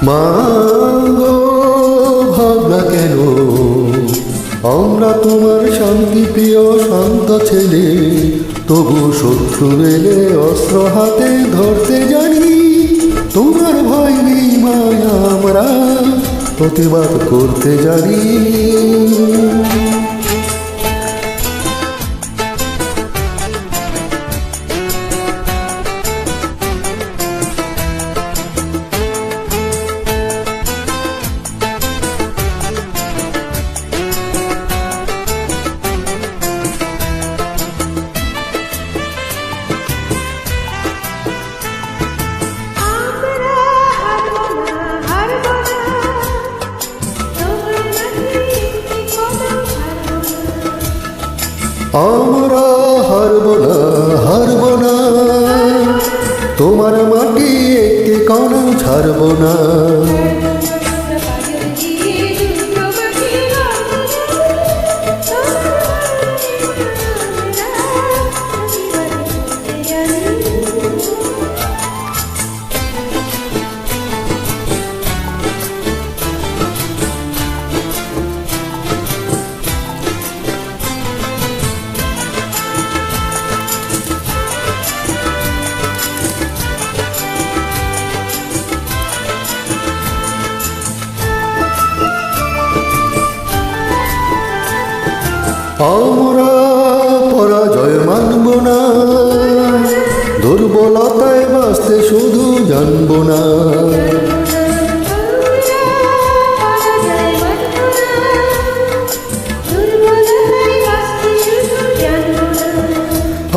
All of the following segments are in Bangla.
মা গো ভাবনা কেন, আমরা তোমার শান্তি প্রিয় শান্ত ছেলে, তবু শত্রু এলে অস্ত্র হাতে ধরতে জানি। তোমার ভয় নেই মায়া, আমরা প্রতিবাদ করতে জানি। আমরা হারব না, হারব না, তোমার মাটি একটি কণা ছাড়ব না। আমরা পরাজয় মানব না, দুর্বলতায় বাঁচতে শুধু জানব না।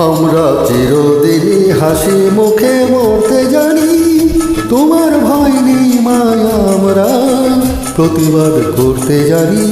আমরা চিরদিনই হাসি মুখে মরতে জানি। তোমার ভয় নেই মায়া, আমরা প্রতিবাদ করতে জানি।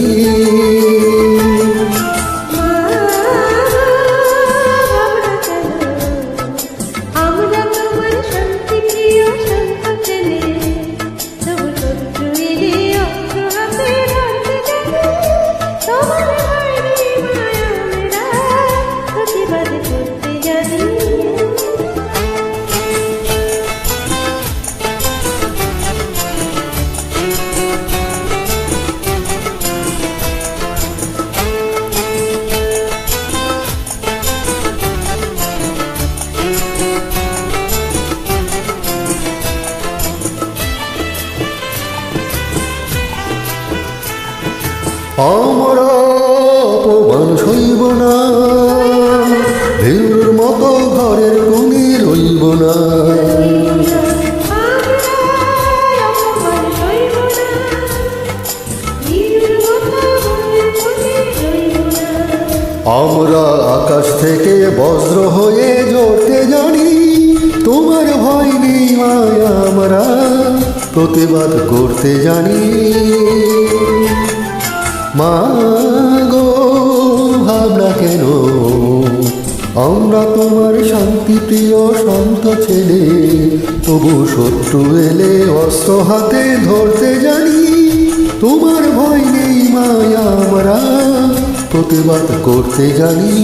আমরা অপমান সইব না, ভিড়ুর মতো ঘরের কোণে রইব না। আমরা আকাশ থেকে বজ্র হয়ে ঝরতে জানি। তোমার ভয় নেই মায়া, আমরা প্রতিবাদ করতে জানি। মা গো ভাবনা কেন, আমরা তোমার শান্তি প্রিয় শান্ত ছেলে, তবু শত্রু এলে অস্ত্র হাতে ধরতে জানি। তোমার ভয় নেই মায়া, আমরা প্রতিবাদ করতে জানি।